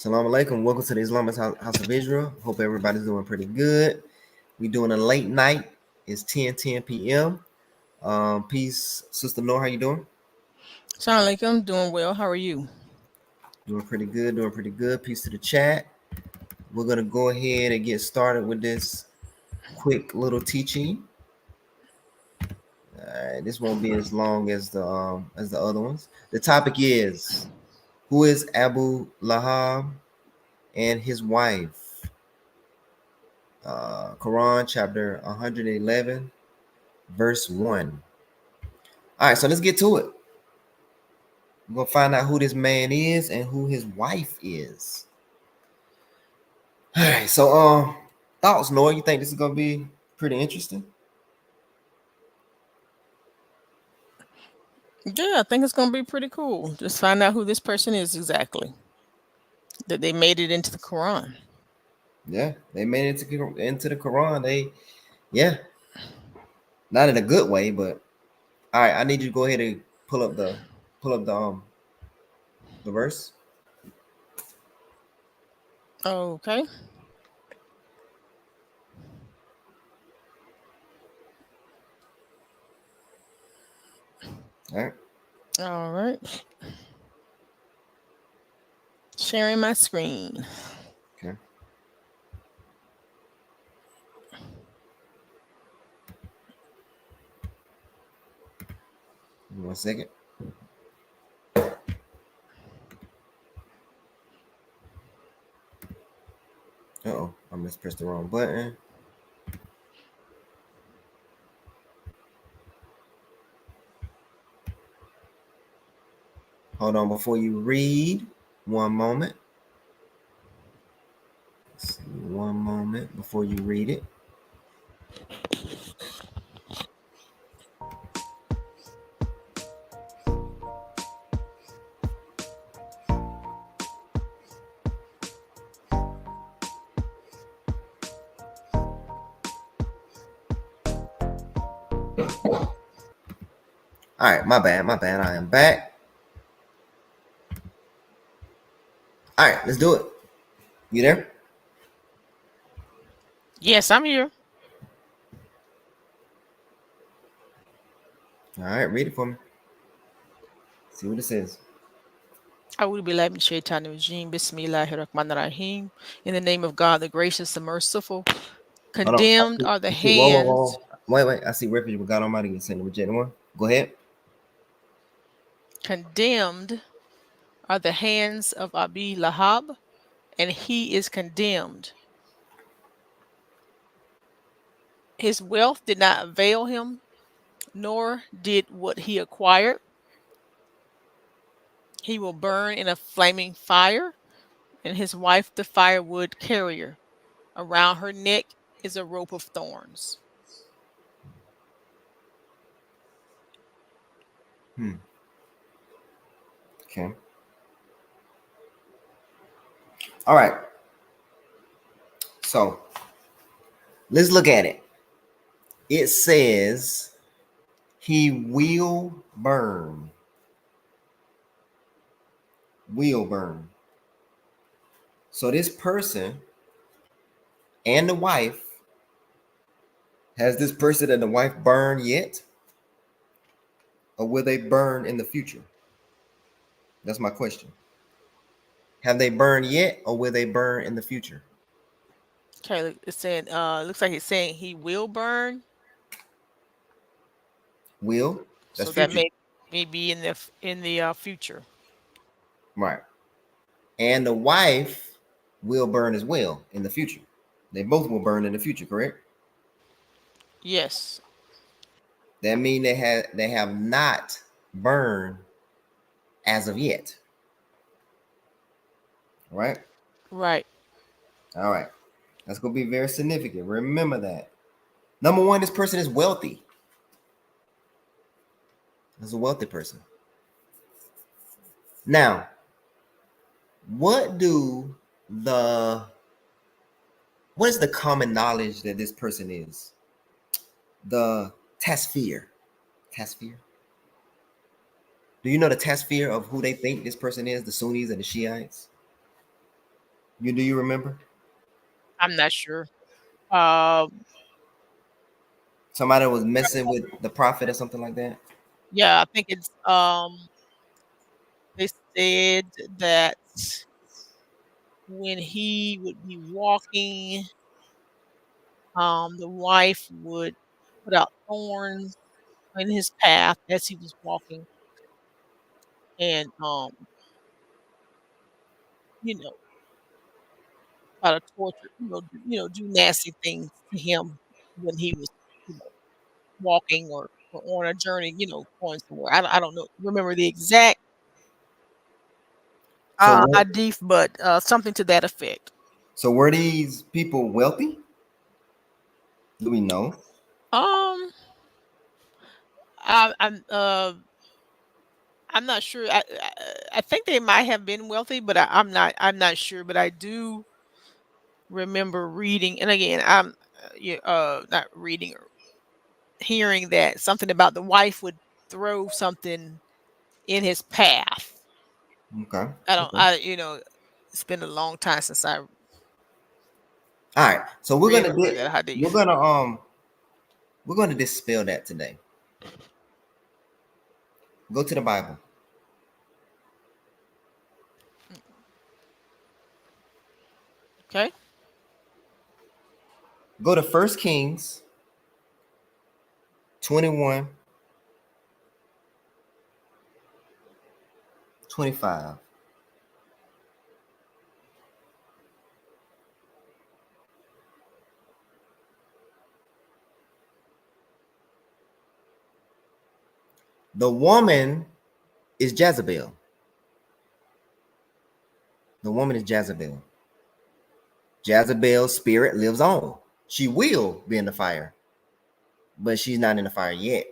Assalamu alaikum. Welcome to the Islamist House of Israel. Hope everybody's doing pretty good. We're doing a late night. It's 10 p.m. Peace, Sister Noor. How you doing? Assalamu alaikum, doing well. How are you? Doing pretty good. Doing pretty good. Peace to the chat. We're gonna go ahead and get started with this quick little teaching. This won't be as long as the other ones. The topic is who is Abu Lahab and his wife. Quran chapter 111, verse 1. All right, so let's get to it. We're gonna find out who this man is and who his wife is. All right, so thoughts, Noah? You think this is gonna be pretty interesting? Yeah, I think it's going to be pretty cool. Just find out who this person is exactly. That they made it into the Quran. Yeah, they made it into the Quran. Yeah, not in a good way, but all right. I need you to go ahead and pull up the verse. Okay. All right. All right. Sharing my screen. Okay. 1 second. Uh-oh, I mispressed the wrong button. Hold on before you read. One moment. One moment before you read it. All right, my bad. I am back. All right, let's do it. You there? Yes, I'm here. All right, read it for me. See what it says. A'udhu billahi min shaitanir rajim. Bismillahir rahmanir rahim. In the name of God, the gracious, the merciful. Hold on. Condemned are the I see, whoa, whoa, hands. whoa. Wait. I see refuge with God Almighty and send the rejected one. Go ahead. Condemned are the hands of Abi Lahab, and he is condemned. His wealth did not avail him, nor did what he acquired. He will burn in a flaming fire, and his wife the firewood carrier. Around her neck is a rope of thorns. Okay. All right. So let's look at it. It says he will burn. Will burn. So this person and the wife, has this person and the wife burned yet? Or will they burn in the future? That's my question. Have they burned yet or will they burn in the future? Okay, it's saying looks like it's saying he will burn. Will? That's So that future. may be in the future. Right. And the wife will burn as well in the future. They both will burn in the future, correct? Yes. That means they have not burned as of yet. Right? Right. All right. That's gonna be very significant. Remember that. Number one, this person is wealthy. This is a wealthy person. Now, what the what is the common knowledge that this person is? The tasfir. Tasfir. Do you know the tasfir of who they think this person is, the Sunnis and the Shiites? Do you remember? I'm not sure. Uh, Somebody was messing with the prophet or something like that. yeah, I think it's they said that when he would be walking, the wife would put out thorns in his path as he was walking, and you know, try to torture, do nasty things to him when he was, you know, walking or on a journey, going somewhere. I don't know, remember the exact So were hadith, but something to that effect. so were these people wealthy? Do we know? Um, I'm not sure. I think they might have been wealthy, but I'm not sure. But I do remember reading, and again, I'm not reading or hearing that something about the wife would throw something in his path. Okay. I don't. Okay. It's been a long time since I All right. So read or heard that we're hadith. gonna we're gonna dispel that today. Go to the Bible. Okay. Go to First Kings 21, 25. The woman is Jezebel. The woman is Jezebel. Jezebel's spirit lives on. She will be in the fire, but she's not in the fire yet.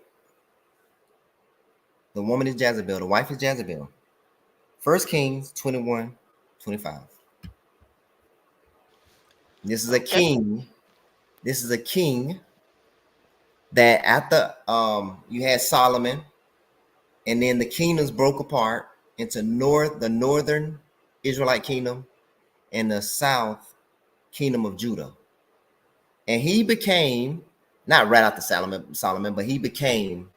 The woman is Jezebel. The wife is Jezebel. First Kings 21, 25. This is a Okay. king. This is a king that after you had Solomon, and then the kingdoms broke apart into the northern Israelite kingdom and the south kingdom of Judah. And he became, not right after Solomon, but he became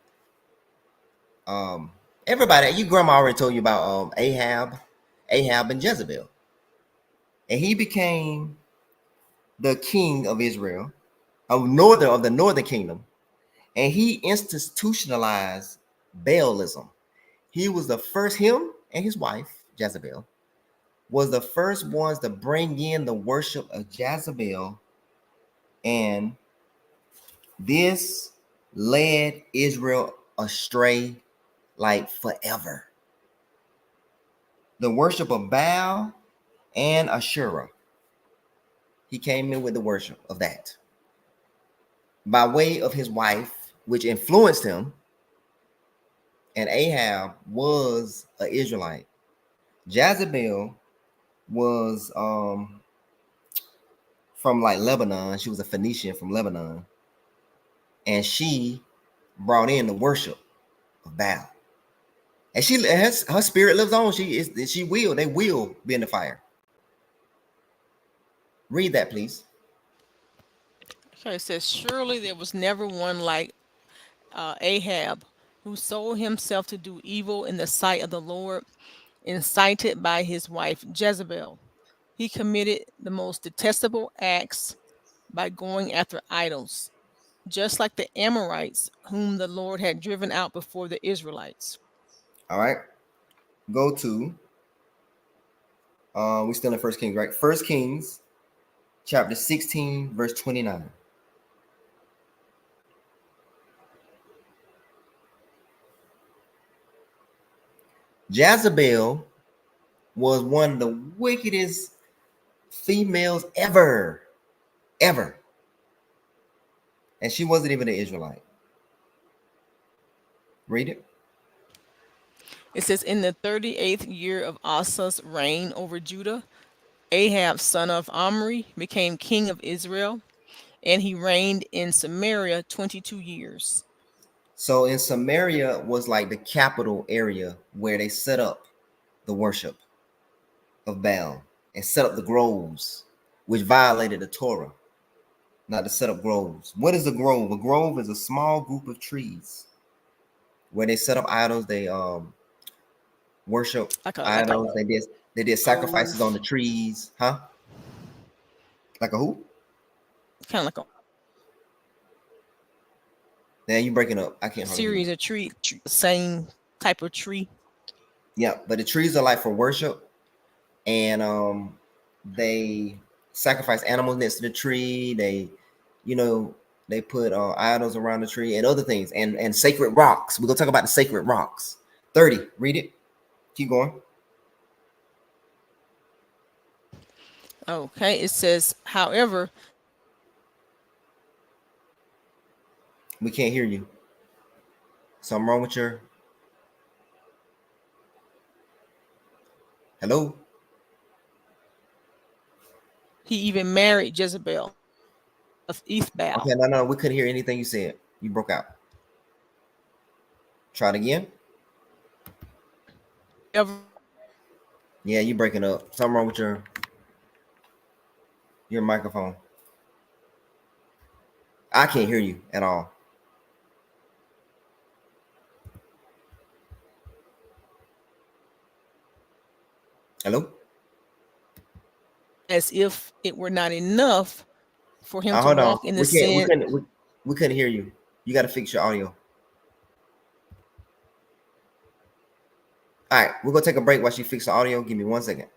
um everybody, your grandma already told you about Ahab and Jezebel. And he became the king of Israel, of the northern kingdom, and he institutionalized Baalism. He was the first, him and his wife, Jezebel, was the first ones to bring in the worship of Jezebel, and this led Israel astray like forever. The worship of Baal and Asherah. He came in with the worship of that by way of his wife, which influenced him. And Ahab was an Israelite. Jezebel was from like Lebanon. She was a Phoenician from Lebanon, and she brought in the worship of Baal. And her spirit lives on. They will be in the fire. Read that, please. Okay. It says, surely there was never one like Ahab, who sold himself to do evil in the sight of the Lord, incited by his wife Jezebel. He committed the most detestable acts by going after idols, just like the Amorites, whom the Lord had driven out before the Israelites. All right. Go to we still in First Kings, right? First Kings chapter 16, verse 29. Jezebel was one of the wickedest females ever. Ever. And she wasn't even an Israelite. Read it. It says, in the 38th year of Asa's reign over Judah, Ahab, son of Omri, became king of Israel, and he reigned in Samaria 22 years. So in Samaria was like the capital area where they set up the worship of Baal. and set up the groves, which violated the Torah, not to set up groves. What is a grove? A grove is a small group of trees where they set up idols. They worship like a idols. They did sacrifices on the grove, trees, huh? Like a who? kind of like a Now you breaking up. I can't hardly hear you. series of same type of tree. Yeah, but the trees are like for worship, and they sacrifice animals next to the tree. They, you know, they put idols around the tree and other things, and sacred rocks. We're gonna talk about the sacred rocks. 30. Read it. Keep going. Okay, it says, however, We can't hear you. Something wrong with your hello? he even married Jezebel of Okay, Ethbaal. no, we couldn't hear anything you said. You broke out. Try it again. However, Yeah, you breaking up. Something wrong with your microphone. I can't hear you at all. Hello? as if it were not enough for him to Hold on. walk in the We can't. We sin. couldn't. We couldn't hear you. You got to fix your audio. All right, we're gonna take a break while she fixes the audio. Give me 1 second.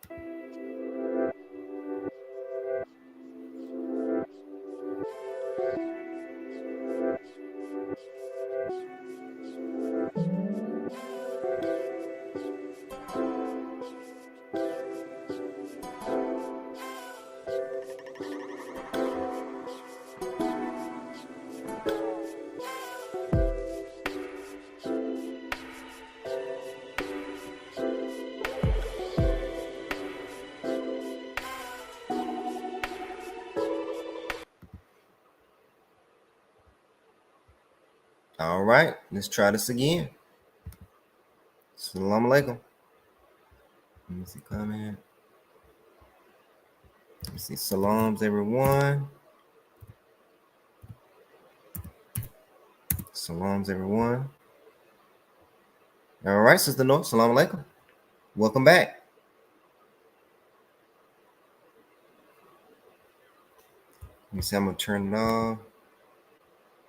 All right, let's try this again. Salam alaikum. Let me see comment. Let me see salams everyone. Salams everyone. All right, Sister Noor. Salam alaikum. Welcome back. Let me see. I'm gonna turn it off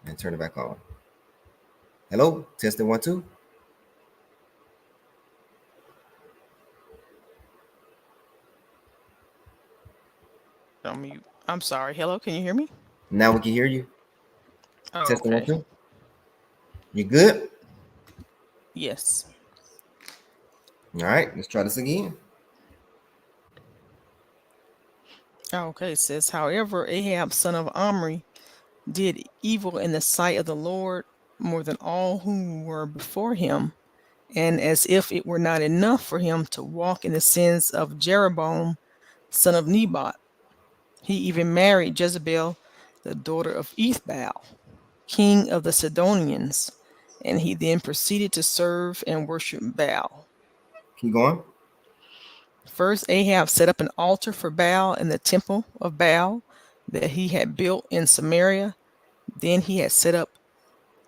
and turn it back on. Hello, testing 1 2. On mute. I'm sorry. Hello, can you hear me? Now we can hear you. Oh, Testing one okay. two. You good? Yes. All right, let's try this again. Okay, it says, however, Ahab, son of Omri, did evil in the sight of the Lord more than all who were before him, and as if it were not enough for him to walk in the sins of Jeroboam, son of Nebat, he even married Jezebel, the daughter of Ethbaal, king of the Sidonians, and he then proceeded to serve and worship Baal. Keep going. First, Ahab set up an altar for Baal in the temple of Baal that he had built in Samaria. Then he had set up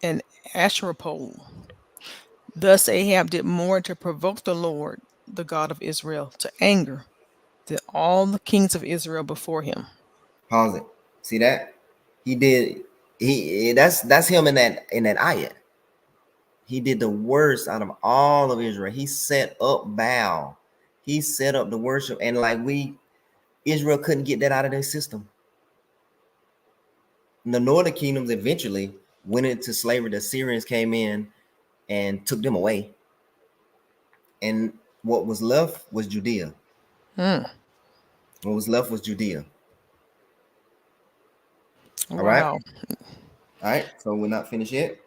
an Asherah pole. Thus Ahab did more to provoke the Lord, the God of Israel, to anger than all the kings of Israel before him. Pause it. See that? He did. That's him in that ayat. He did the worst out of all of Israel. He set up Baal. He set up the worship, and like Israel couldn't get that out of their system. The northern kingdoms eventually went into slavery. The Syrians came in and took them away, and what was left was Judea. Hmm. What was left was Judea. All right, Wow. all right. So we're not finished yet.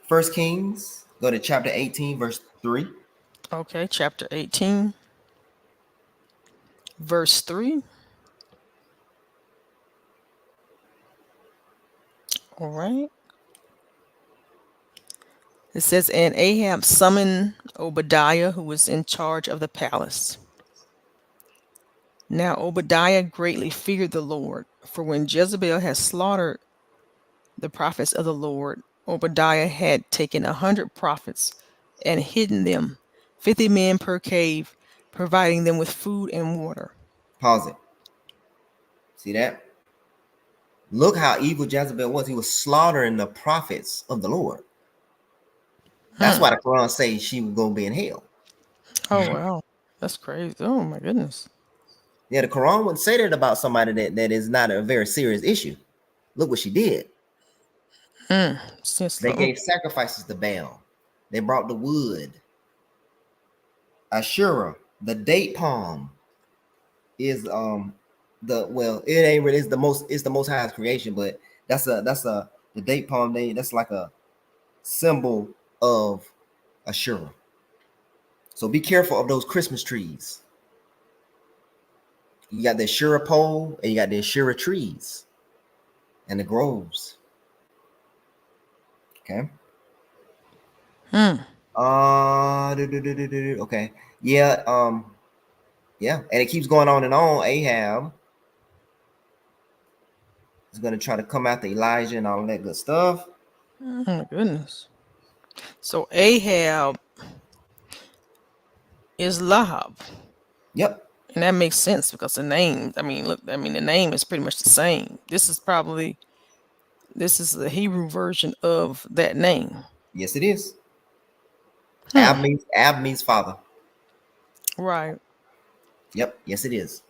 First Kings, go to chapter 18, verse 3. Okay, chapter 18, verse 3. All right. It says, and Ahab summoned Obadiah, who was in charge of the palace. Now Obadiah greatly feared the Lord, for when Jezebel had slaughtered the prophets of the Lord, Obadiah had taken 100 prophets and hidden them, 50 men per cave, providing them with food and water. Pause it. See that? Look how evil Jezebel was. He was slaughtering the prophets of the Lord. That's Hmm. why the Quran says she was gonna be in hell. Oh wow, that's crazy. Oh my goodness. Yeah, the Quran wouldn't say that about somebody that is not a very serious issue. Look what she did. Hmm. Since They gave sacrifices to Baal. They brought the wood. Ashura, the date palm, is the well, it ain't really it's the most highest creation, but that's a the date palm that's like a symbol of Ashura. So be careful of those Christmas trees. You got the Ashura pole and you got the Ashura trees and the groves. Okay. hmm. Okay. Yeah, yeah, and it keeps going on and on. Ahab is gonna try to come after Elijah and all that good stuff. Oh my goodness. So Ahab is Lahab. Yep. And that makes sense because the name, I mean, look, I mean, the name is pretty much the same. This is the Hebrew version of that name. Yes, it is. Hmm. Ab means father. Right. Yep. Yes, it is.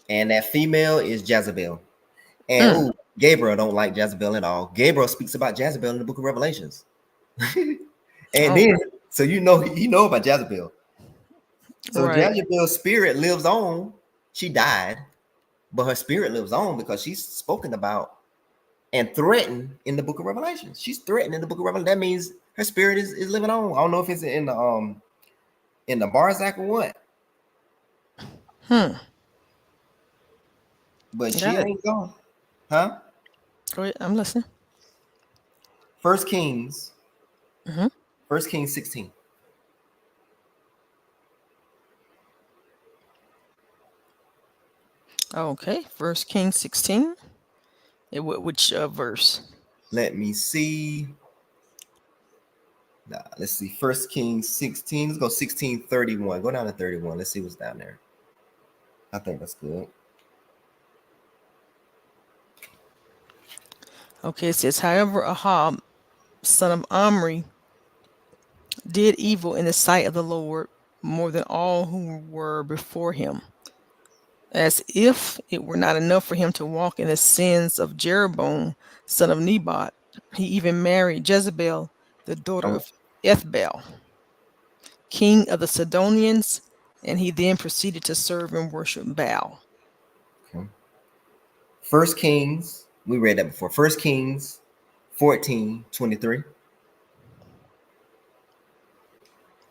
And that female is Jezebel. And Mm. ooh, Gabriel don't like Jezebel at all. Gabriel speaks about Jezebel in the book of Revelations. And Oh, then, so you know about Jezebel. So right. Jezebel's spirit lives on. She died, but her spirit lives on because she's spoken about and threatened in the book of Revelation. She's threatened in the book of Revelation. That means her spirit is living on. I don't know if it's in the Barzak or what, Hmm. but she Got it. ain't gone. Huh? Go ahead. I'm listening. First Kings, Hmm. First Kings 16. Okay. First Kings 16. Which verse? Let me see. Nah, let's see. First Kings 16. Let's go 16:31. Go down to 31. Let's see what's down there. I think that's good. Okay. It says, however, Ahab, son of Omri, did evil in the sight of the Lord more than all who were before him. As if it were not enough for him to walk in the sins of Jeroboam, son of Nebat, he even married Jezebel, the daughter Oh, of Ethbaal, king of the Sidonians, and he then proceeded to serve and worship Baal. okay. First Kings, we read that before. First Kings 14:23.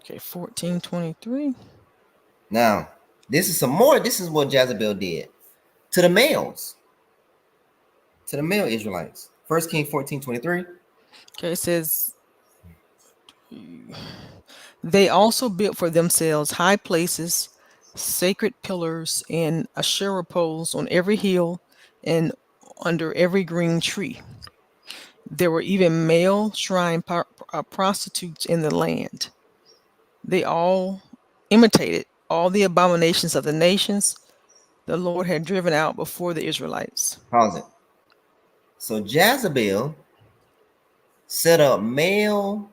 Okay, 14:23. Now, this is some more. This is what Jezebel did to the males, to the male Israelites. First King 14:23. Okay, it says, they also built for themselves high places, sacred pillars, and Asherah poles on every hill and under every green tree. There were even male shrine prostitutes in the land. They all imitated all the abominations of the nations the Lord had driven out before the Israelites. Pause it. So Jezebel set up male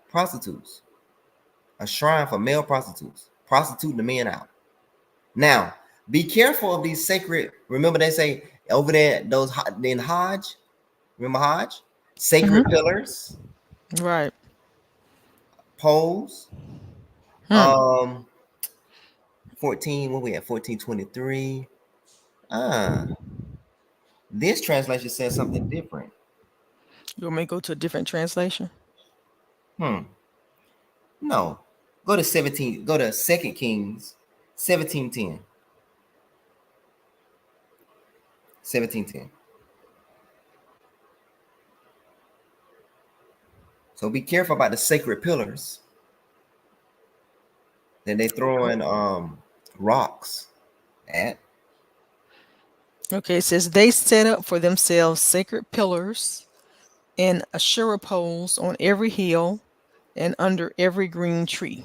prostitutes, a shrine for male prostitutes, prostituting the men out. Now, be careful of these sacred. Remember, they say over there, those in Hajj. Remember Hajj? Sacred Hmm. pillars, Right. poles. Hmm. Um, 14. What we at? 14:23. Ah, this translation says something different. You want me to go to a different translation? Hmm. No. Go to 17. Go to Second Kings 17:10. 17:10. So be careful about the sacred pillars. Then they throwing rocks at. Okay, it says they set up for themselves sacred pillars and Asherah poles on every hill and under every green tree.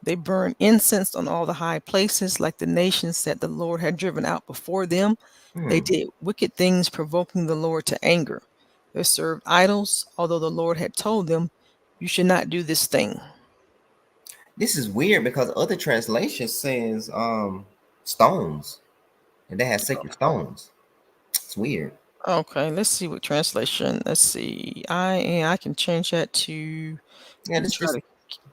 They burned incense on all the high places, like the nations that the Lord had driven out before them. They Hmm. did wicked things, provoking the Lord to anger. They served idols, although the Lord had told them, "You should not do this thing." This is weird because other translations says stones, and they have sacred stones. It's weird. Okay, let's see what translation. Let's see. I can change that to. Yeah, Let's let's try just to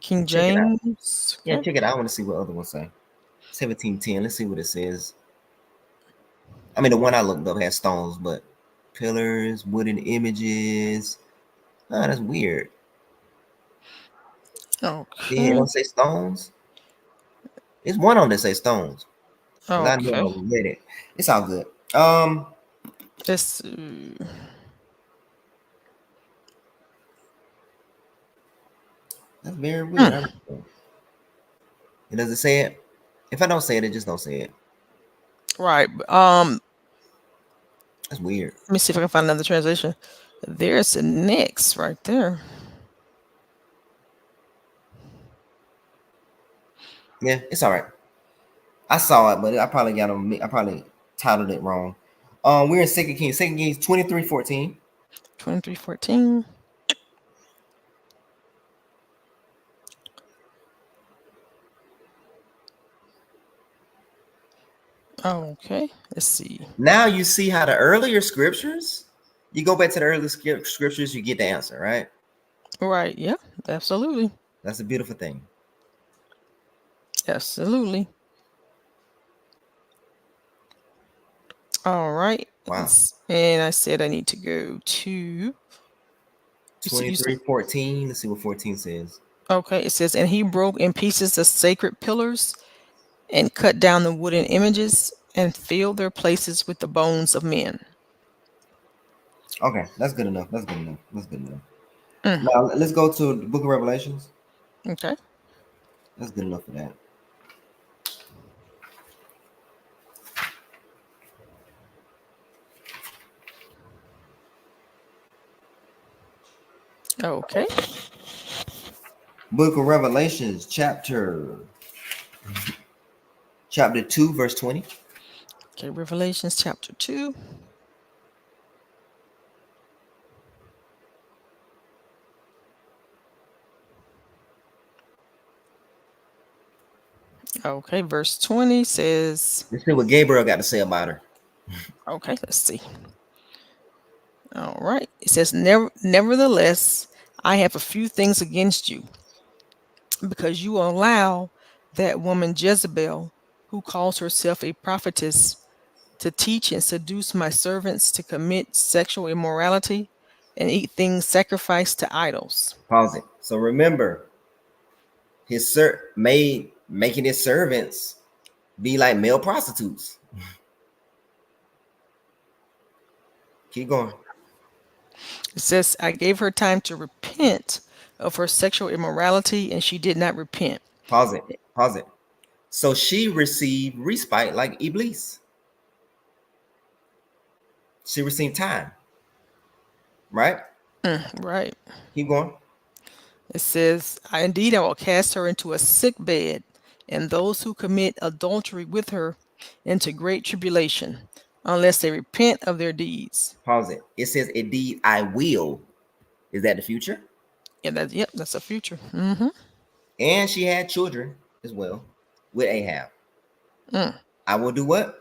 King check it out. James. Yeah, Okay. check it out. I want to see what other ones say. 1710. Let's see what it says. I mean, the one I looked up had stones, but pillars, wooden images. Oh, that's weird. See, it Okay. don't say stones. It's one on that say stones. Cause I Okay. never read it. It's all good. Um, Let's see. that's very weird. I Hmm, don't know. It doesn't say it. If I don't say it, it just don't say it. right. That's weird. Let me see if I can find another translation. There's a next right there. Yeah, it's all right. I saw it, but I probably got them. I probably titled it wrong. We're in Second Kings. Second Kings 23:14. 23:14. Okay. Let's see. Now you see how the earlier scriptures. You go back to the earlier scriptures, you get the answer, right? Right. Yeah. Absolutely. That's a beautiful thing. Absolutely. All right. Wow. And I said I need to go to. You said 23:14. Let's see what 14 says. okay. It says, and he broke in pieces the sacred pillars and cut down the wooden images and filled their places with the bones of men. Okay, that's good enough. That's good enough. That's good enough. Mm, Now let's go to the Book of Revelations. okay. That's good enough for that. Okay. Book of Revelations, chapter 2, verse 20. Okay. Revelations chapter 2. Okay. Verse 20 says, Let's see what Gabriel got to say about her. okay, let's see. All right. It says, nevertheless, I have a few things against you because you allow that woman Jezebel, who calls herself a prophetess, to teach and seduce my servants to commit sexual immorality and eat things sacrificed to idols. Pause it. So remember, his making his servants be like male prostitutes. Keep going. It says, I gave her time to repent of her sexual immorality, and she did not repent. Pause it. Pause it. So she received respite like Iblis. She received time, right? Right. Keep going. It says, I will cast her into a sick bed, and those who commit adultery with her into great tribulation, unless they repent of their deeds. Pause it. It says, indeed, I will. Is that the future? Yeah, yep, that's a future. Hmm. And she had children as well with Ahab. I will do what?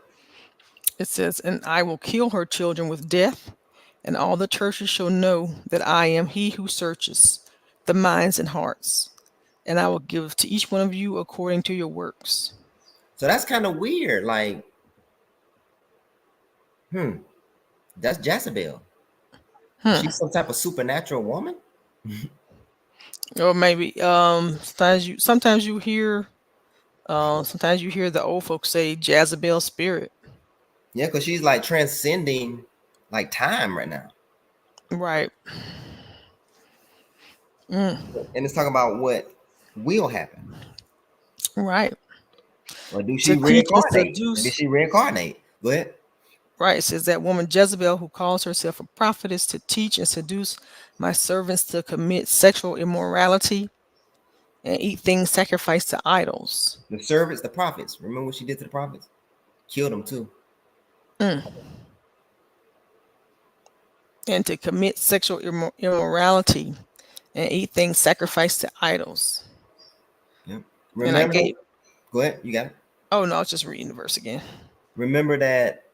It says, and I will kill her children with death, and all the churches shall know that I am he who searches the minds and hearts, and I will give to each one of you according to your works. So that's kind of weird. Like, hmm, that's Jezebel. Is she some type of supernatural woman? Or maybe sometimes you hear the old folks say Jezebel spirit. Yeah, because she's like transcending like time right now. Right. And it's talking about what will happen. Right. Or do To she teach and reincarnate? Or did seduce. she reincarnate? Go ahead. Right. It says that woman Jezebel, who calls herself a prophetess, to teach and seduce my servants to commit sexual immorality and eat things sacrificed to idols. The servants, the prophets. Remember what she did to the prophets? Killed them too. Mm. And to commit sexual immorality and eat things sacrificed to idols. Yep. And I Remember? gave, Go ahead. You got it. oh no, I was just reading the verse again. Remember that.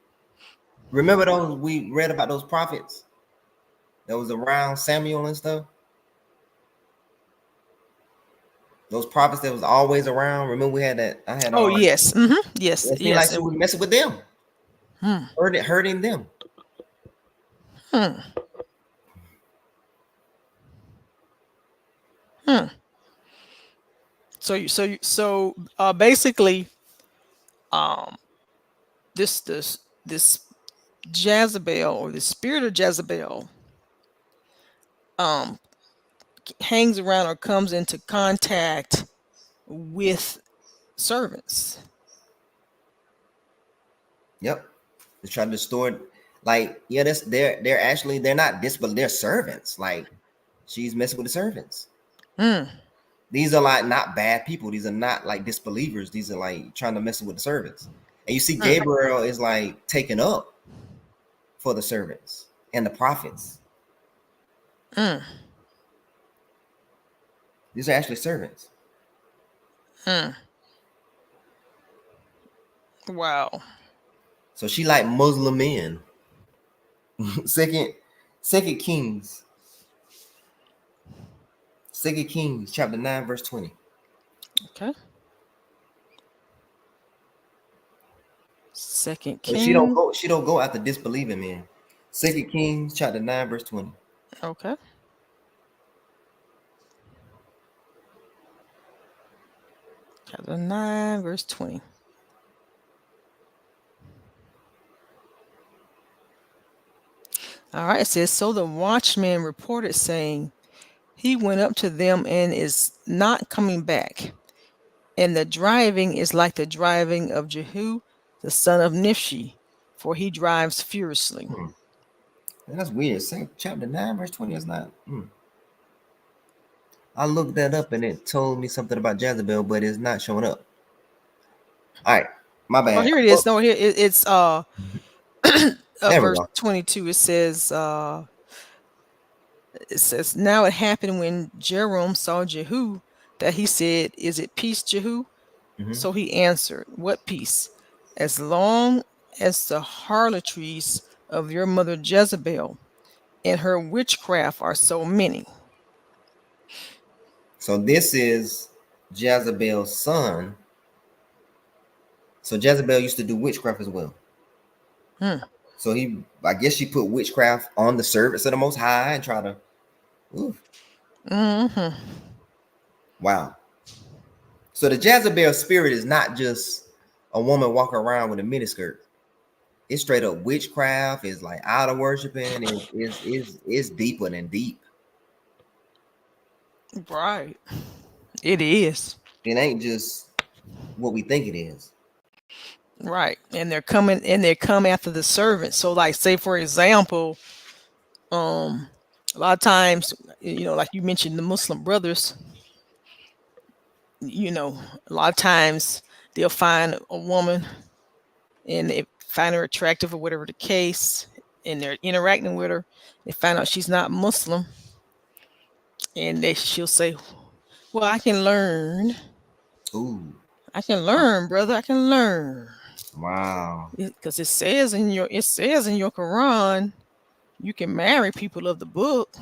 Remember those we read about those prophets that was around Samuel and stuff. Those prophets that was always around. Remember we had that. I had Oh, already. yes. Yes, It seemed like yes. she And was messing with them, hmm, hurting them. hmm, hmm. Basically, um, this Jezebel, or the spirit of Jezebel, um hangs around or comes into contact with servants. Yep. They're trying to distort. Like yeah, this they're actually they're not but they're servants. Like she's messing with the servants. Hmm. These are like not bad people. These are not like disbelievers. These are like trying to mess with the servants. And you see, Hmm. Gabriel is like taken up for the servants and the prophets. Hmm. These are actually servants. Hmm. Wow. So she like Muslim men. second, Second Kings, Second Kings, chapter 9, verse 20. Okay. Second So King. she don't go after disbelieving men. Second Kings, chapter 9, verse 20. Okay. Chapter 9, verse 20. All right. It says, so the watchman reported, saying, he went up to them and is not coming back. And the driving is like the driving of Jehu, the son of Nifshi, for he drives furiously. Hmm. Man, that's weird. Second chapter 9, verse 20 is not. I looked that up and it told me something about Jezebel, but it's not showing up. All right, my Oh, bad. here it is. No, here it's There we verse go. 22. It says, now it happened when Jerome saw Jehu that he said, is it peace, Jehu? Hmm. So he answered, what peace? As long as the harlotries of your mother Jezebel and her witchcraft are so many. So this is Jezebel's son. So Jezebel used to do witchcraft as well. Hmm. So I guess she put witchcraft on the servants of the Most High and try to, ooh, Hmm. wow. So the Jezebel spirit is not just a woman walking around with a miniskirt. It's straight up witchcraft. It's like idol worshiping. It's deeper than deep. Right. It is. It ain't just what we think it is. Right. And they come after the servants. So like, say for example, um a lot of times, like you mentioned, the Muslim brothers, a lot of times they'll find a woman and they find her attractive or whatever the case, and they're interacting with her. They find out she's not Muslim, and she'll say, well, Ooh, I can learn, brother, I can learn. wow. Because it says in your Quran, you can marry people of the book.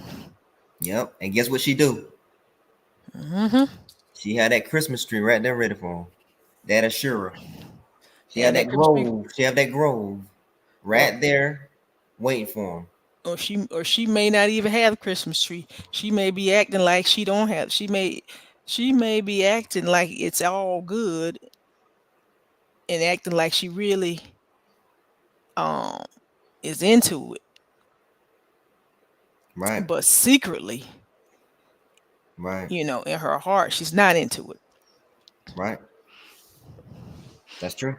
Yep. And guess what she do? Hmm. She had that Christmas tree right there ready for him. That Ashura. She had And that that Christmas tree, grove. She had that grove or right there waiting for him. or she may not even have a Christmas tree. She may be acting like she don't have. She may be acting like it's all good and acting like she really um is into it, Right. but secretly, Right. in her heart, she's not into it. Right. That's true.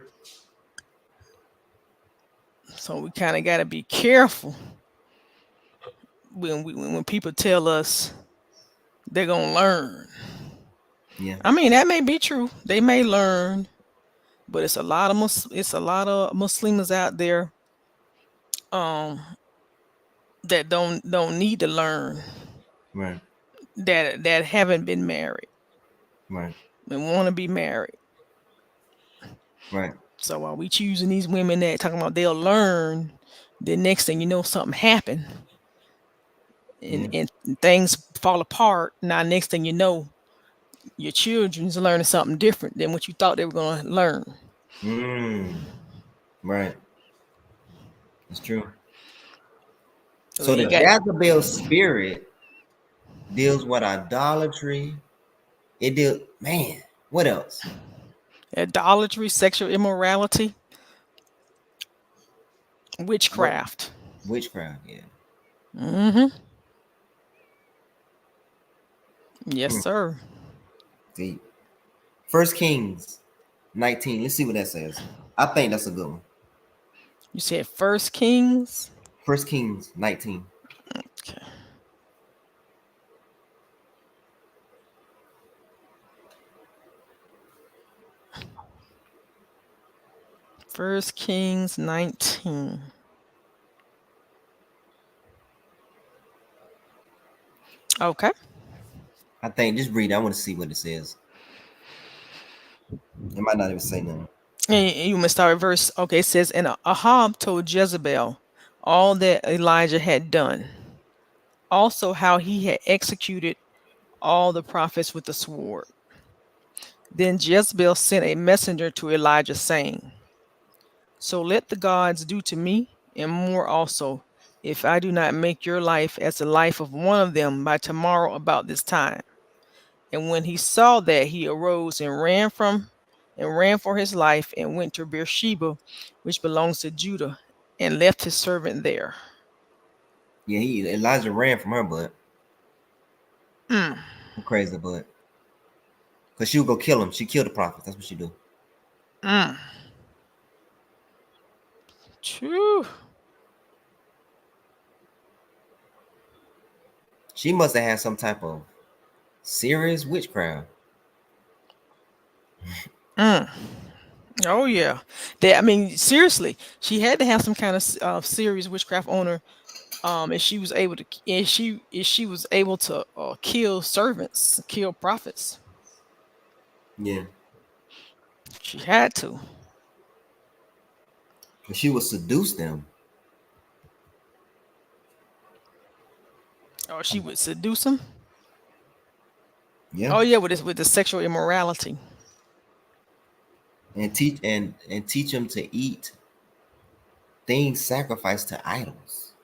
So we kind of got to be careful when people tell us they're gonna learn. Yeah. I mean, that may be true. They may learn, but it's a lot of Muslims out there um that don't need to learn, Right. that haven't been married Right. and want to be married. Right. So while we choosing these women that talking about they'll learn, the next thing you know, something happened Yeah. and things fall apart. Now, next thing you know, your children's learning something different than what you thought they were going to learn. Mm. Right. That's true. So So the you got Jezebel spirit deals with idolatry. It deal, man. What else? idolatry, sexual immorality, What? witchcraft. Witchcraft. Yeah. Hmm. Yes, Hmm. sir. Deep. First Kings 19. Let's see what that says. I think that's a good one. You said First Kings. First Kings 19. Okay. First Kings 19. Okay. I think just read it. I want to see what it says. It might not even say nothing. And you must start at verse. Okay, it says, and Ahab told Jezebel all that Elijah had done, also how he had executed all the prophets with the sword. Then Jezebel sent a messenger to Elijah, saying, so let the gods do to me, and more also, if I do not make your life as the life of one of them by tomorrow about this time. And when he saw that, he arose and ran for his life and went to Beersheba, which belongs to Judah, and left his servant there. Yeah, Elijah ran from her, but Mm, crazy, but because she would go kill him. She killed the prophet. That's what she do. mm. Phew. She must have had some type of serious witchcraft. Mm. Oh yeah, I mean, seriously, she had to have some kind of serious witchcraft on her. If she was able to, if she was able to kill servants, kill prophets, Yeah, she had to. she would seduce them. Or she would seduce them. Yeah, Oh yeah, with the sexual immorality. and teach them to eat things sacrificed to idols.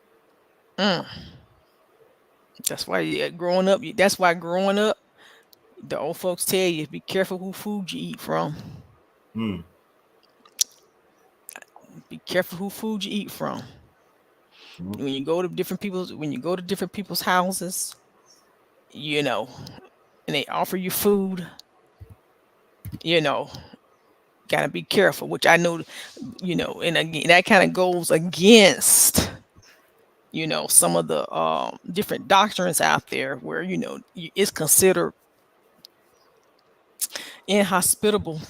Mm. That's why growing up. That's why growing up, the old folks tell you be careful who food you eat from. Hmm. Be careful who food you eat from. Hmm. When you go to different people's houses, you know, and they offer you food, you know, gotta be careful. Which I know, and again, that kind of goes against, some of the different doctrines out there where it's considered inhospitable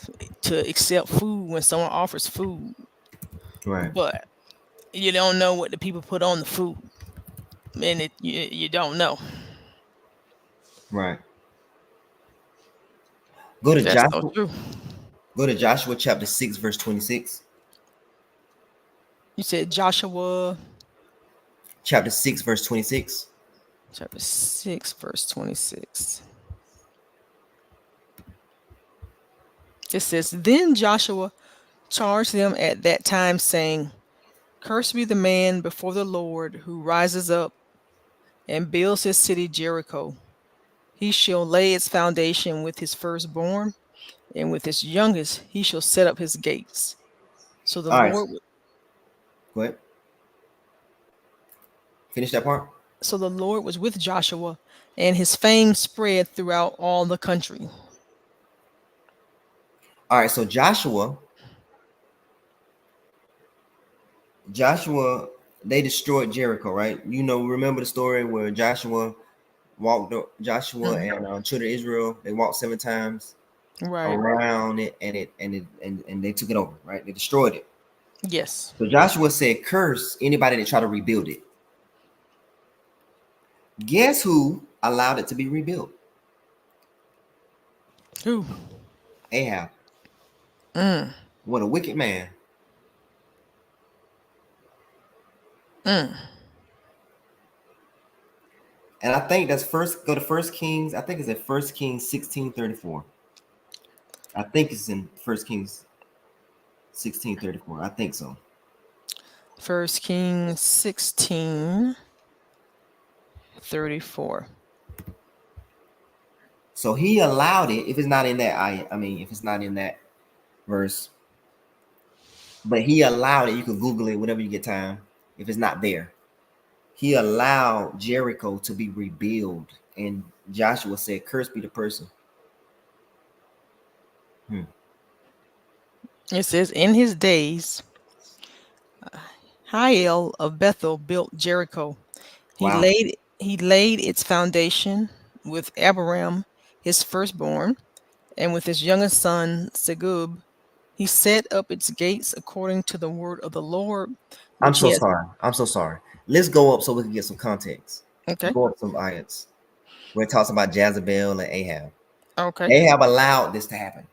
to accept food when someone offers food, Right, but you don't know what the people put on the food, and you don't know. right. Go to That's so Joshua. true. Go to Joshua chapter 6, verse 26. You said Joshua Chapter 6, verse 26. chapter 6, verse 26. It says, then Joshua charged them at that time, saying, cursed be the man before the Lord who rises up and builds his city Jericho. He shall lay its foundation with his firstborn, and with his youngest he shall set up his gates. So the All right, Lord go ahead. Finish that part. so the Lord was with Joshua, and his fame spread throughout all the country. All right, so Joshua Joshua, they destroyed Jericho, right? You know, remember the story where Joshua Mhm. and children of Israel, they walked 7 times Right. around it, and they took it over, right? They destroyed it. Yes. So Joshua said, "Curse anybody that try to rebuild it." Guess who allowed it to be rebuilt? Who? Ahab. Mm. What a wicked man. Mm. And I think that's first go to First Kings. I think it's in First Kings 16:34. I think it's in First Kings 16:34. I think so. First Kings 16:34. So he allowed it. If it's not in that, I mean, if it's not in that verse, but he allowed it. You can Google it whenever you get time. If it's not there, he allowed Jericho to be rebuilt, and Joshua said, "Cursed be the person." Hmm. It says, in his days, Hiel of Bethel built Jericho. He Wow. laid he laid its foundation with Abiram, his firstborn, and with his youngest son Segub. He set up its gates according to the word of the Lord, I'm which he so has. sorry. I'm so sorry. Let's go up so we can get some context. Okay. Go up some ayats where it talks about Jezebel and Ahab. Okay. Ahab allowed this to happen.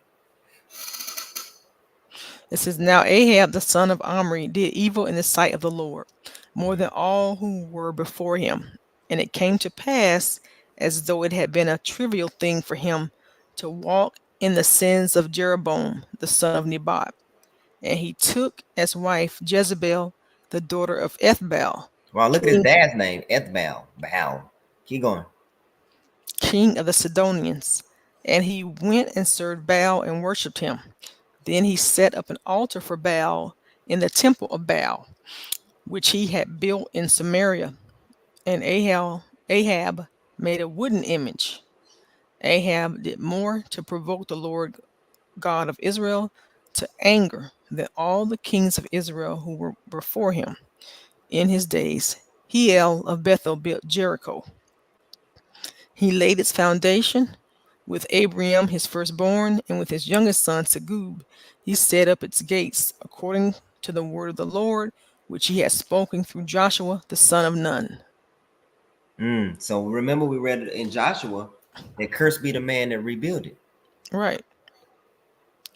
It says, now Ahab the son of Omri did evil in the sight of the Lord, more than all who were before him. And it came to pass, as though it had been a trivial thing for him to walk in the sins of Jeroboam the son of Nebat. And he took as wife Jezebel, the daughter of Ethbaal, Wow, look at his king, dad's name, Ethbal. Baal. Keep going. king of the Sidonians. And he went and served Baal and worshipped him. Then he set up an altar for Baal in the temple of Baal, which he had built in Samaria. And Ahab made a wooden image. Ahab did more to provoke the Lord God of Israel to anger than all the kings of Israel who were before him in his days. Hiel of Bethel built Jericho. He laid its foundation with Abraham his firstborn, and with his youngest son Segub. He set up its gates according to the word of the Lord, which he had spoken through Joshua the son of Nun. So remember we read it in Joshua that cursed be the man that rebuilt it. Right,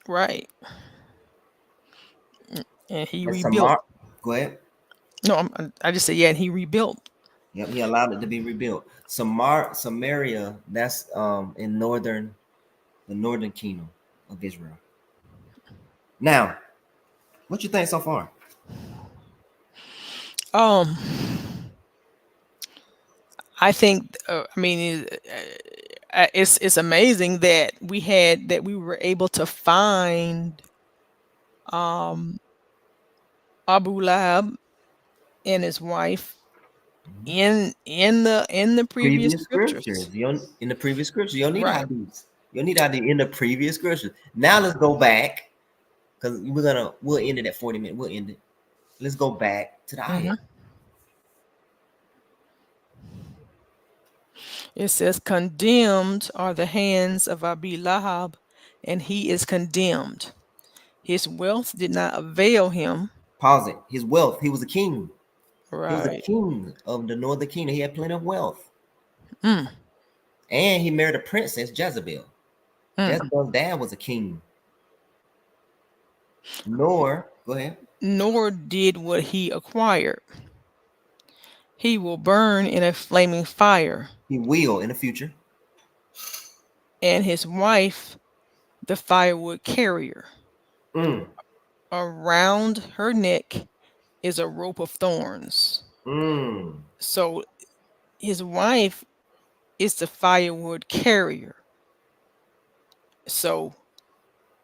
right. And he And rebuilt. Samar, go ahead. No, I just said, yeah, and he rebuilt. Yep, he allowed it to be rebuilt. Samaria, that's in the northern kingdom of Israel. Now, what you think so far? Um, I think, I mean, it's amazing that we were able to find um Abu Lahab and his wife in the previous Previous scriptures. scriptures. In the previous scriptures, you don't need Right. hadiths. You don't need hadith in the previous scriptures. Now let's go back because we'll end it at 40 minutes. We'll end it. Let's go back to the ayat. hmm It says, condemned are the hands of Abi Lahab, and he is condemned. His wealth did not avail him. Pause it. His wealth. He was a king. He was a Right. king of the northern kingdom. He had plenty of wealth. Mm, And he married a princess, Jezebel. mm. Jezebel's dad was a king. Nor, go ahead. Nor did what he acquired. He will burn in a flaming fire, He will in the future. and his wife, the firewood carrier. Mm, Around her neck is a rope of thorns. mm. So his wife is the firewood carrier. So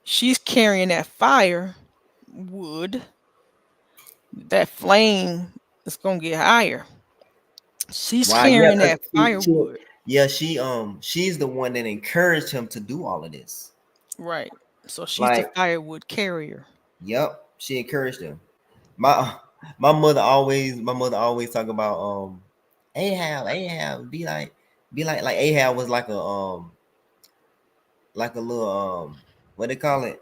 she's carrying that fire wood. That flame is gonna get higher. She's Wow, yeah, carrying because that firewood. she's the one that encouraged him to do all of this. Right. So she's the Like, firewood carrier. yep, she encouraged him. My my mother always talk about Ahab be like Ahab was like a little what they call it,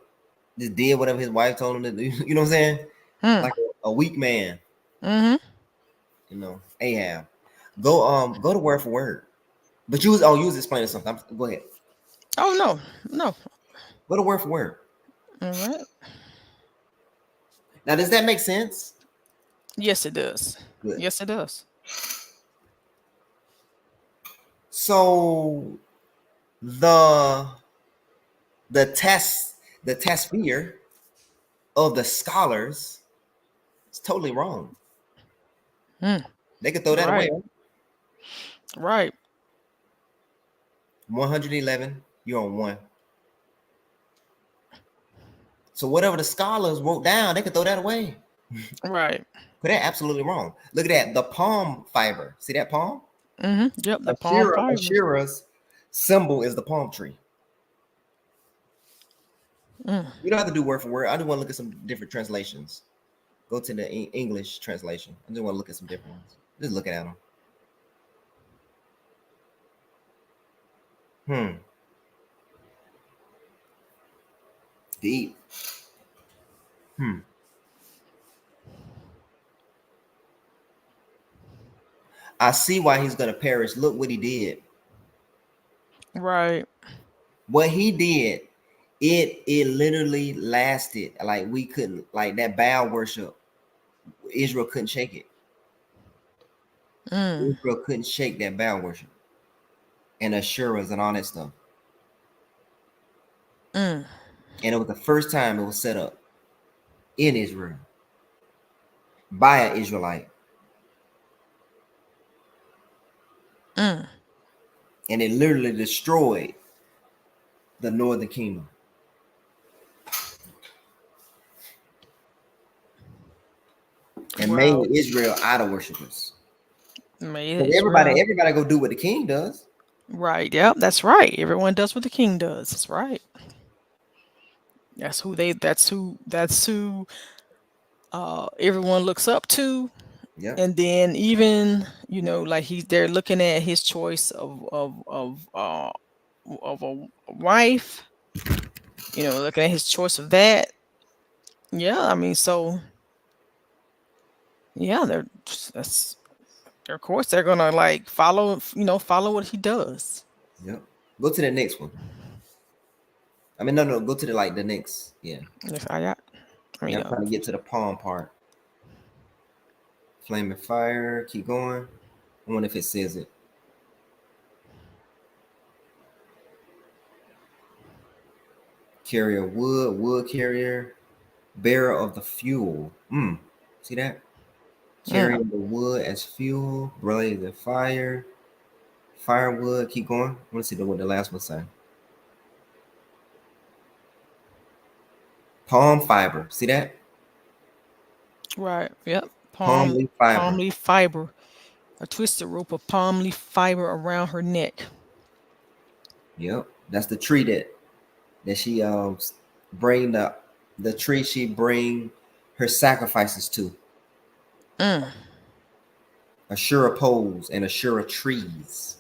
just did whatever his wife told him to do. You know what I'm saying? Hmm. Like a weak man. Mm-hmm. Ahab. Go to word for word. But you was explaining something. Go ahead. Oh no, no. Go to word for word. All right. Now, does that make sense? Yes, it does. Good. Yes, it does. So the the test the test sphere of the scholars is totally wrong. Hmm. They could throw that away. Right. Right. 111, you're on one. So whatever the scholars wrote down, they could throw that away. Right. But they're absolutely wrong. Look at that. The palm fiber. See that palm? Mm-hmm. Yep. The palm Ashira, fibers. Ashira's symbol is the palm tree. Mm. You don't have to do word for word. I just want to look at some different translations. Go to the English translation. I just want to look at some different ones. Just looking at them. Hmm. Deep. Hmm. I see why he's gonna perish. Look what he did. Right. What he did, it literally lasted. Like we couldn't, like that Baal worship. Israel couldn't shake it. Mm. Israel couldn't shake that Baal worship and Asherahs and all that stuff. Mm. And it was the first time it was set up in Israel by an Israelite, Mm. and it literally destroyed the northern kingdom and made Wow. Israel idol worshippers. Made Because Israel. everybody go do what the king does. Right. Yep. That's right. Everyone does what the king does. That's right. That's who they. That's who. Everyone looks up to. Yep. And then even like they're looking at his choice of a wife. Looking at his choice of that. Yeah. I mean, so yeah, that's of course they're gonna like follow what he does. Yep. Go to the next one. I mean, no, go to the next. Yeah. If I got, I Yeah, mean, I'm trying to get to the palm part. Flaming fire. Keep going. I wonder if it says it. Carrier wood carrier, bearer of the fuel. See that? mm, Carrying the wood as fuel, blaze the fire, firewood. Keep going. I want to see what the last one say. Palm fiber. See that? right, yep. Palm leaf Palm fiber. leaf fiber, a twisted rope of palm leaf fiber around her neck. Yep. That's the tree that she bring the tree she bring her sacrifices to. Mm, Ashura poles and Ashura trees.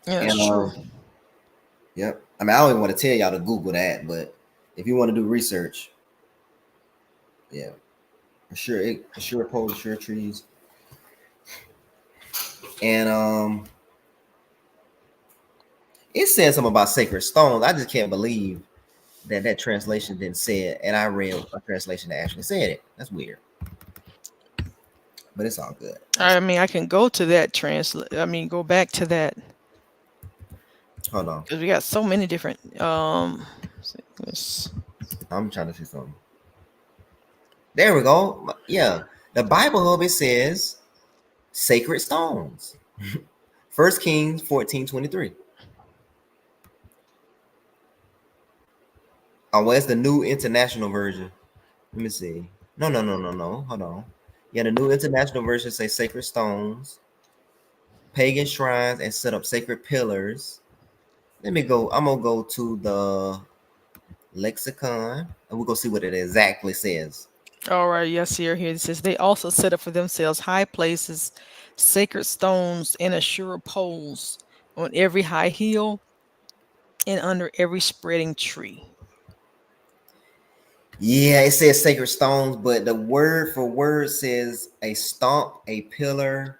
yeah, And that's true. yep. I mean, I don't even want to tell y'all to Google that, but if you want to do research, yeah, Ashura poles, Ashura trees, and it said something about sacred stones. I just can't believe that translation didn't say it, and I read a translation that actually said it. That's weird, but it's all good. I mean, I can go to that translate. I mean, go back to that Hold on, because we got so many different. Let's- I'm trying to see something. There we go. Yeah, the Bible Hub it says sacred stones. First Kings 14:23. Oh, well, it's the New International Version. Let me see. No. Hold on. Yeah, the New International Version say sacred stones, pagan shrines, and set up sacred pillars. Let me go. I'm gonna go to the lexicon, and we're gonna see what it exactly says. All right, yes, here it says they also set up for themselves high places, sacred stones, and assured poles on every high hill and under every spreading tree. Yeah, it says sacred stones, but the word for word says a stump, a pillar,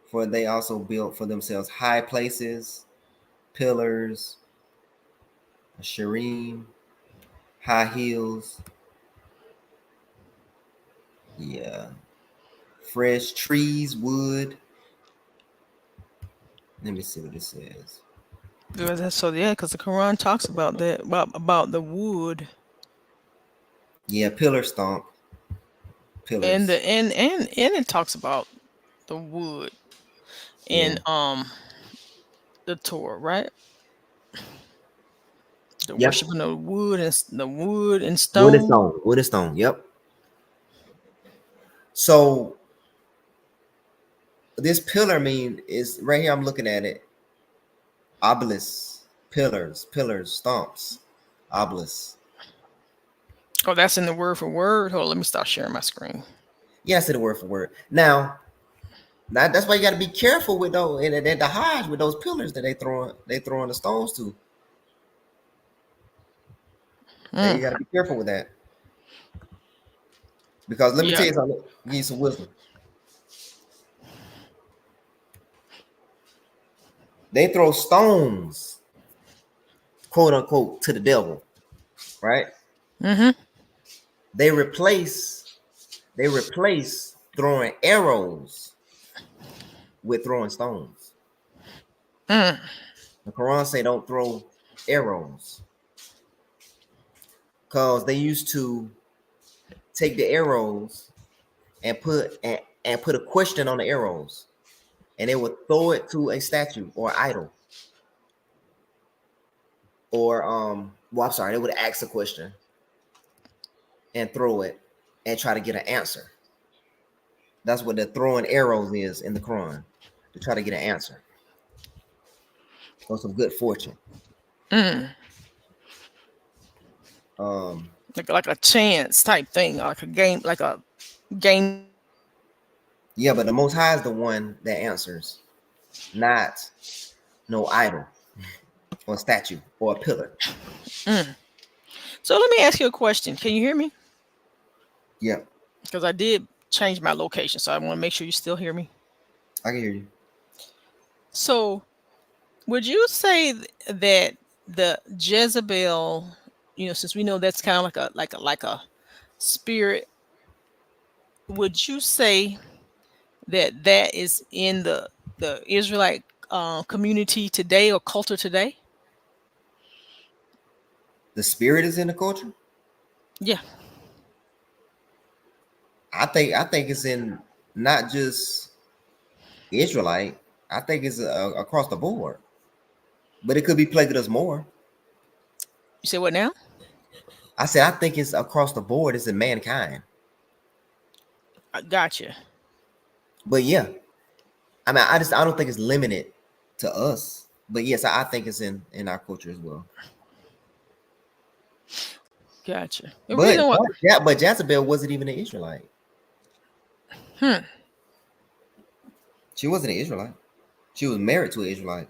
for they also built for themselves high places, pillars, a sharim, high hills. Yeah. Fresh trees, wood. Let me see what it says. So yeah, because the Quran talks about that about the wood Yeah, pillar stump, and pillars. and it talks about the wood Yeah. in the Torah, right? The Yep. worshiping of wood and the wood and Wood and stone. stone. Wood and stone. Yep. So this pillar mean is right here. I'm looking at it. Obelisks, pillars, stumps, obelisks. Oh, that's in the word for word. Hold on, let me stop sharing my screen. Yeah, I said the word for word. Now that's why you got to be careful with those and the Hajj with those pillars that they throwing the stones to. That you Mm, got to be careful with that because let me yeah. tell you something. Give you some wisdom. They throw stones, quote unquote, to the devil, right? Mm-hmm. They replace they replace throwing arrows with throwing stones. Mm. The Quran say don't throw arrows because they used to take the arrows and put a question on the arrows, and they would throw it to a statue or idol, or well, I'm sorry, they would ask a question and throw it and try to get an answer. That's what the throwing arrows is in the Quran, to try to get an answer or some good fortune. Mm. Um, Like a chance type thing, like a game show. yeah, but the Most High is the one that answers, not no idol or statue or a pillar. Mm. So let me ask you a question. Can you hear me? Yeah, Because I did change my location, so I want to make sure you still hear me. I can hear you. So would you say that the Jezebel, since we know that's kind of like a spirit, would you say that that is in the Israelite community today or culture today? The spirit is in the culture. Yeah. I think it's in not just Israelite. I think it's across the board, but it could be plagued us more. You say what now? I said I think it's across the board. It's in mankind. I gotcha. But yeah, I mean, I don't think it's limited to us. But yes, I think it's in our culture as well. Gotcha. The But reason why. yeah, but Jezebel wasn't even an Israelite. Hmm. She wasn't an Israelite. She was married to an Israelite.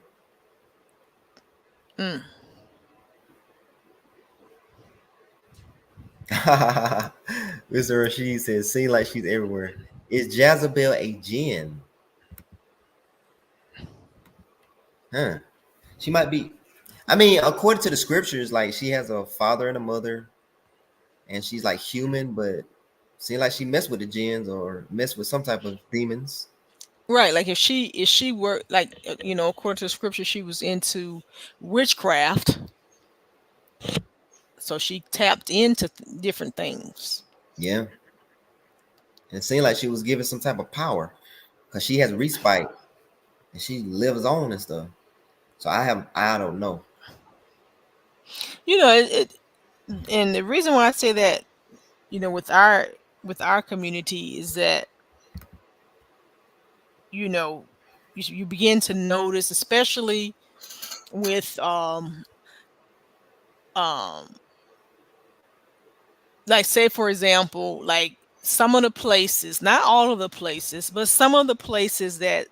Mm. Mr. Rashid says, "Seem like she's everywhere. Is Jezebel a jinn? Huh? She might be. I mean, according to the scriptures, like she has a father and a mother, and she's like human, but seems like she messed with the jinns or messed with some type of demons. Right, like if she were like according to the scripture, she was into witchcraft, so she tapped into different things. Yeah, and it seemed like she was given some type of power because she has respite and she lives on and stuff. So I don't know. It and the reason why I say that, with our community is that, you know you begin to notice, especially with um like say for example, like some of the places, not all of the places, but some of the places that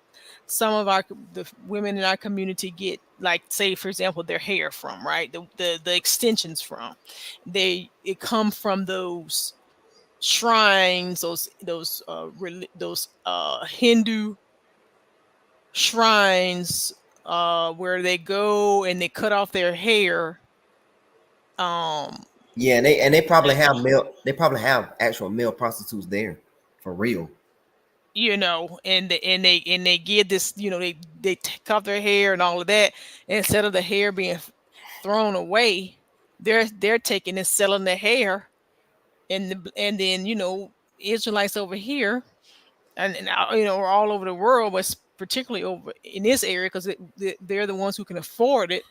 some of the women in our community get, like say for example their hair from, right, the extensions from, it come from those shrines, those Hindu shrines, where they go and they cut off their hair, um Yeah, and they probably have male. They probably have actual male prostitutes there, for real. and they give this, they take off their hair and all of that. Instead of the hair being thrown away, they're taking and selling the hair, and then Israelites over here, and we're all over the world, but particularly over in this area because they're the ones who can afford it,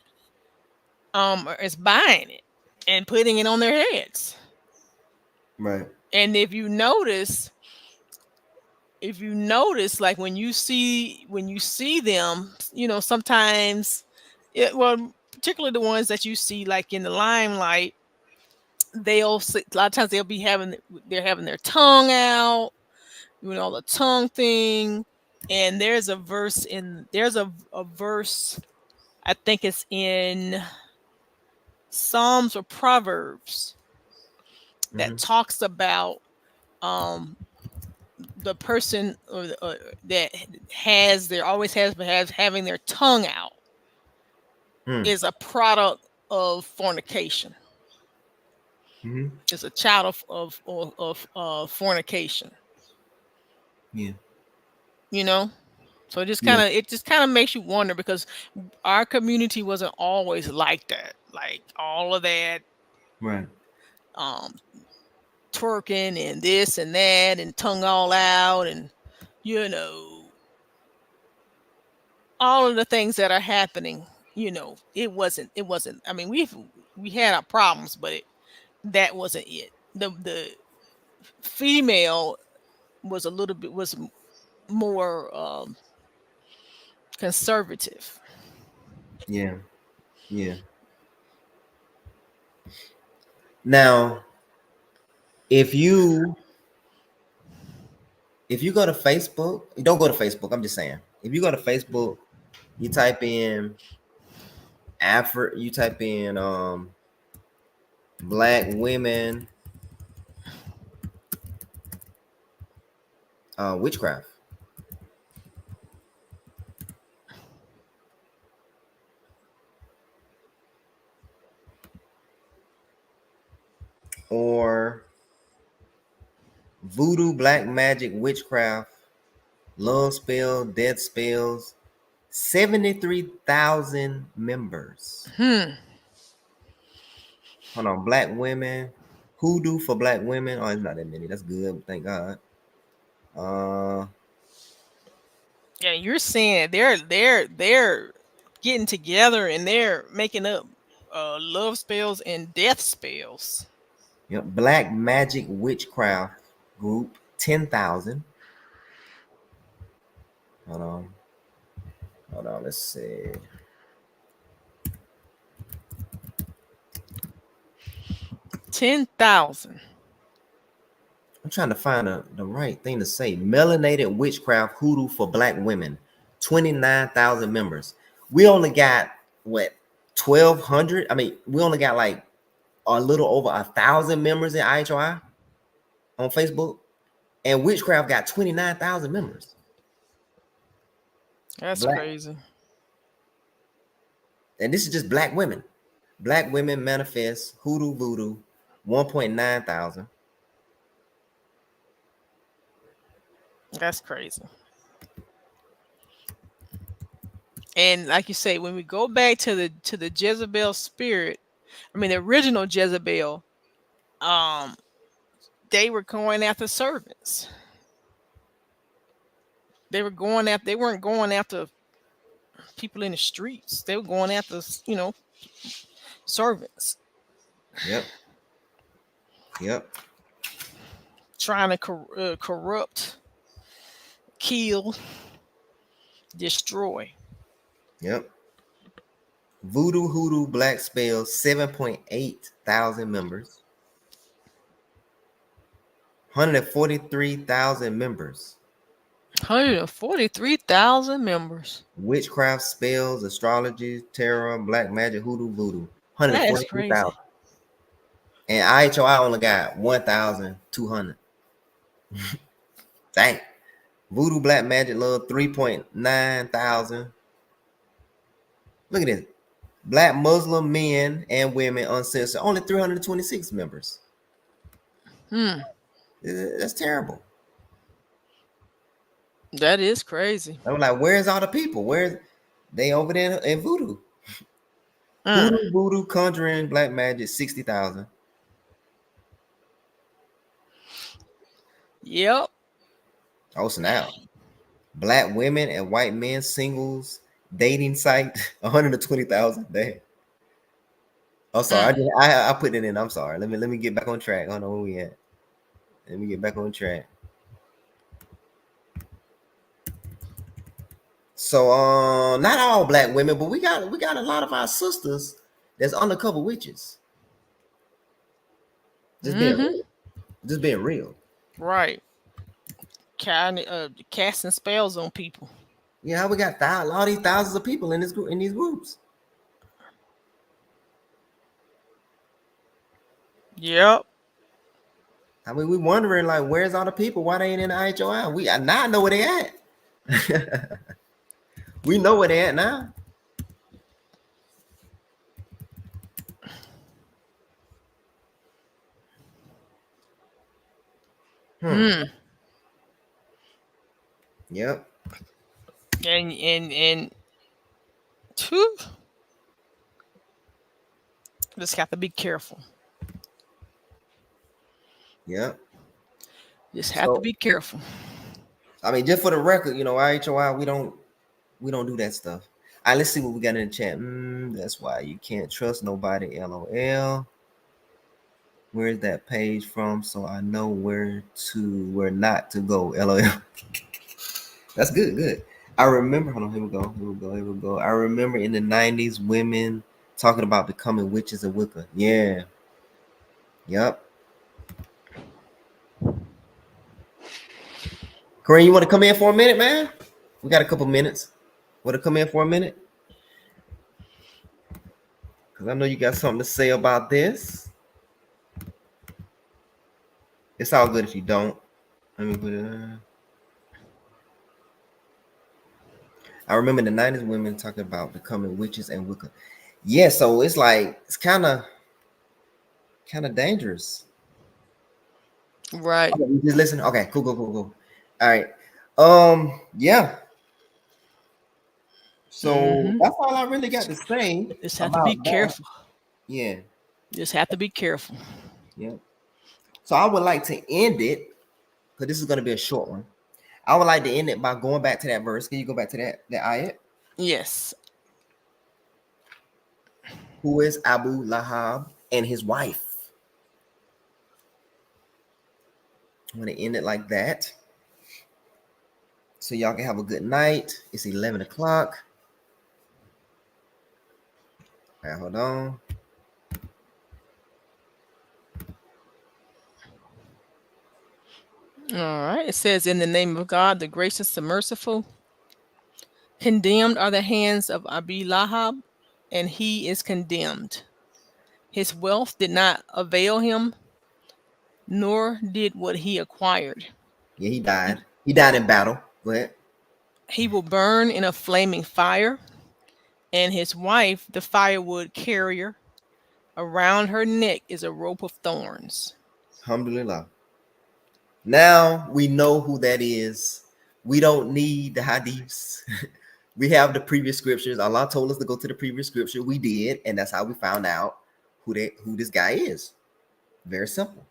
is buying it and putting it on their heads. Right. And if you notice, like when you see them, sometimes, well, particularly the ones that you see like in the limelight, a lot of times they're having their tongue out, doing all the tongue thing. And there's a verse, I think it's in Psalms or Proverbs, that Hmm. talks about, um the person, that always has having their tongue out, Hmm. is a product of fornication, Hmm. is a child of fornication. Yeah. you know so Yeah. it just kind of makes you wonder, because our community wasn't always like that, like all of that, Right. um twerking and this and that and tongue all out, and you know all of the things that are happening. It wasn't, I mean, we had our problems, but that wasn't it. The female was more, conservative. Yeah. Yeah. Now, if you if you go to Facebook, you don't go to Facebook. I'm just saying. If you go to Facebook, you type in you type in black women witchcraft, or voodoo, black magic, witchcraft, love spell, death spells. 73,000 members. Hmm. Hold on, black women, hoodoo for black women. Oh, it's not that many. That's good. Thank God. Uh, Yeah, you're saying they're getting together and they're making up, love spells and death spells. yep. Black magic witchcraft group 10,000. Hold on, hold on. Let's see. 10,000. I'm trying to find the right thing to say. Melanated witchcraft hoodoo for black women, 29,000 members. We only got what 1,200. I mean, we only got like a little over 1,000 members in IHOI on Facebook, and witchcraft got 29,000 members. That's Black, crazy. and this is just black women. Black women manifest hoodoo voodoo, 1.9 thousand. That's crazy. And like you say, when we go back to the Jezebel spirit, I mean the original Jezebel, um, they were going after servants. They weren't going after people in the streets. They were going after, servants, Yep, yep, trying to corrupt, kill, destroy. yep. Voodoo Hoodoo Black Spells, 7.8 thousand members. 143,000 members. 143,000 members. Witchcraft, spells, astrology, tarot, black magic, hoodoo, voodoo. That is crazy. 143,000. And IHOI only got 1,200. Dang. Voodoo Black Magic Love, 3.9 thousand. Look at this. Black Muslim men and women uncensored, only 326 members. That's terrible. That is crazy. I'm like, where's all the people? Where's they over there in voodoo? Voodoo, conjuring, black magic, 60,000. Yep. Oh, snap. Black women and white men singles dating site, 120,000. Damn. Oh, sorry. I put it in. I'm sorry. Let me get back on track. I don't know where we at. Let me get back on track. So not all black women, but we got a lot of our sisters that's undercover witches. Just being real. Right. Casting spells on people. Yeah, we got all these thousands of people in this group, in these groups. Yep. I mean, we wondering like, where's all the people? Why they ain't in the IHOI? We now know where they at. We know where they at now. Yep. And two. Just have to be careful. Yep. Just have to be careful. I mean, just for the record, IHOI, we don't do that stuff. All right, let's see what we got in the chat. That's why you can't trust nobody. LOL. Where's that page from? So I know where not to go. LOL. That's good. Good. I remember. Hold on. Here we go. I remember in the 90s, women talking about becoming witches and Wicca. Yeah. Yep. Corinne, you want to come in for a minute, man? We got a couple minutes. Want to come in for a minute? Because I know you got something to say about this. It's all good if you don't. Let me put it. I remember the 90s women talking about becoming witches and Wicca. Yeah, so it's like it's kind of dangerous. Right. Okay, you just listen. Okay, cool. All right. Yeah. So that's all I really got to say. Just have to be careful. Yeah. Just have to be careful. Yeah. So I would like to end it, because this is going to be a short one. I would like to end it by going back to that verse. Can you go back to that ayat? Yes. Who is Abu Lahab and his wife? I'm going to end it like that, so y'all can have a good night. It's 11 o'clock. All right, hold on. All right. It says, in the name of God, the gracious, the merciful. Condemned are the hands of Abi Lahab, and he is condemned. His wealth did not avail him, nor did what he acquired. Yeah, he died. He died in battle. Go ahead. He will burn in a flaming fire, and his wife, the firewood carrier, around her neck is a rope of thorns. Alhamdulillah. Now we know who that is. We don't need the hadiths. We have the previous scriptures. Allah told us to go to the previous scripture. We did, and that's how we found out who this guy is. Very simple.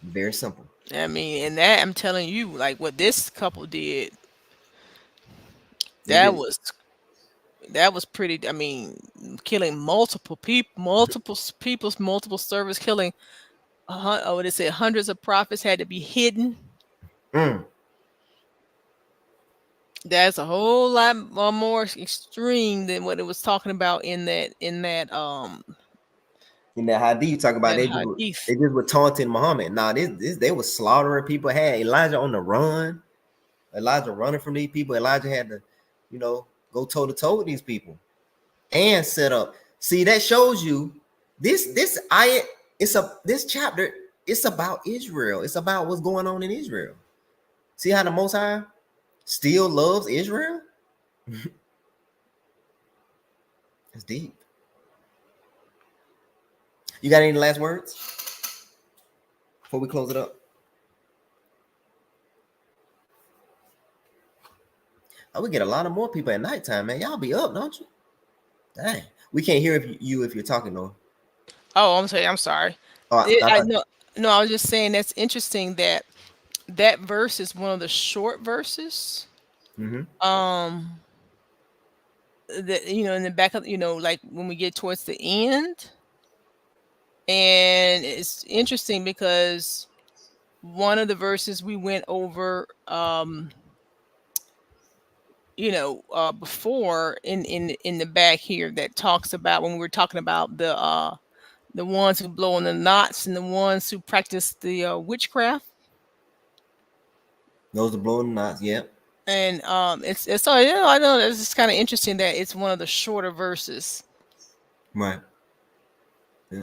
Very simple. I mean, and that I'm telling you, like what this couple did, that was pretty. I mean, killing multiple servants, killing. What it said, hundreds of prophets had to be hidden. That's a whole lot more extreme than what it was talking about In that hadith, talk about that they hadith. just were taunting Muhammad. Nah, this they were slaughtering people. Had Elijah on the run. Elijah running from these people. Elijah had to, go toe to toe with these people and set up. See, that shows you this ayat. This chapter. It's about Israel. It's about what's going on in Israel. See how the Most High still loves Israel. It's deep. You got any last words before we close it up? Oh, we get a lot of more people at nighttime, man. Y'all be up, don't you? Dang. We can't hear if you're talking though. Oh, I'm sorry. I'm sorry. Oh, I no, no. I was just saying that's interesting that that verse is one of the short verses. mm-hmm. Um, that in the back of like when we get towards the end, and it's interesting because one of the verses we went over, before in the back here that talks about when we were talking about the ones who blow in the knots and the ones who practice the witchcraft. Those are blowing knots. Yep. And it's so I know it's just kind of interesting that it's one of the shorter verses. Right. Yeah.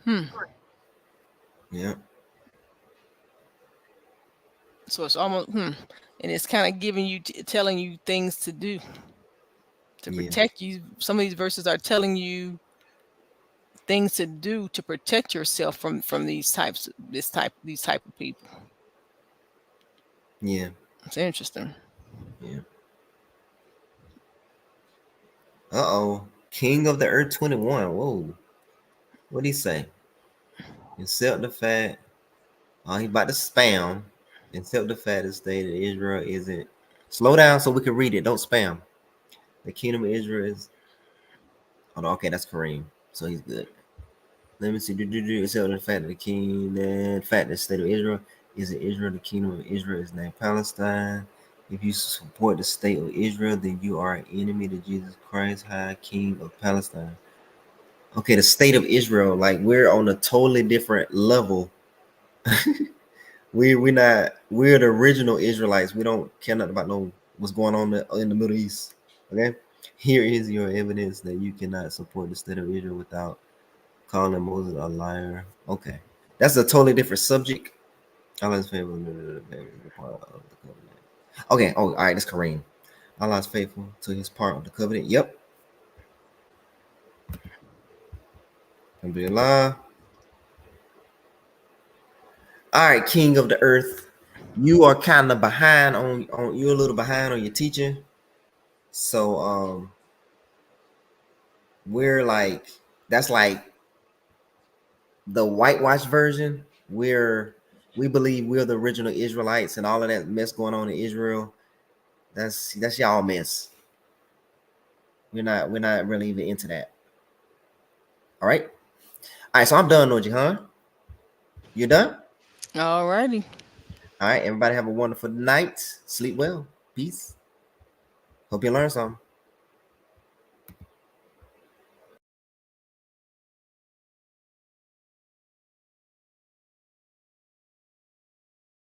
Hmm. Yeah. So it's almost and it's kind of giving you telling you things to do to Yeah. protect you. Some of these verses are telling you things to do to protect yourself from these type of people. Yeah. It's interesting. Yeah. Uh-oh. King of the Earth 21. Whoa. What'd he say? Accept the fact. Oh, he about to spam. Accept the fact that state that Israel isn't. Slow down so we can read it. Don't spam. The kingdom of Israel is. Oh, no, okay, that's Kareem. So he's good. Let me see. Accept the fact that the fact that the state of Israel is Israel. The kingdom of Israel is named Palestine. If you support the state of Israel, then you are an enemy to Jesus Christ, High King of Palestine. Okay, the state of Israel, like we're on a totally different level. We're the original Israelites. We don't care nothing about no what's going on in the Middle East. Okay, here is your evidence that you cannot support the state of Israel without calling Moses a liar. Okay, that's a totally different subject. Allah's faithful is the part of the covenant. Okay, oh, all right, that's Kareem. Allah's faithful to his part of the covenant. Yep. Alhamdulillah. All right, King of the Earth. You are kind of behind on you're a little behind on your teaching. So we're like that's like the whitewashed version. We believe we're the original Israelites and all of that mess going on in Israel. That's y'all mess. We're not really even into that. All right. All right, so I'm done, Noji, huh? You done? Alrighty. All right, everybody have a wonderful night. Sleep well. Peace. Hope you learn something.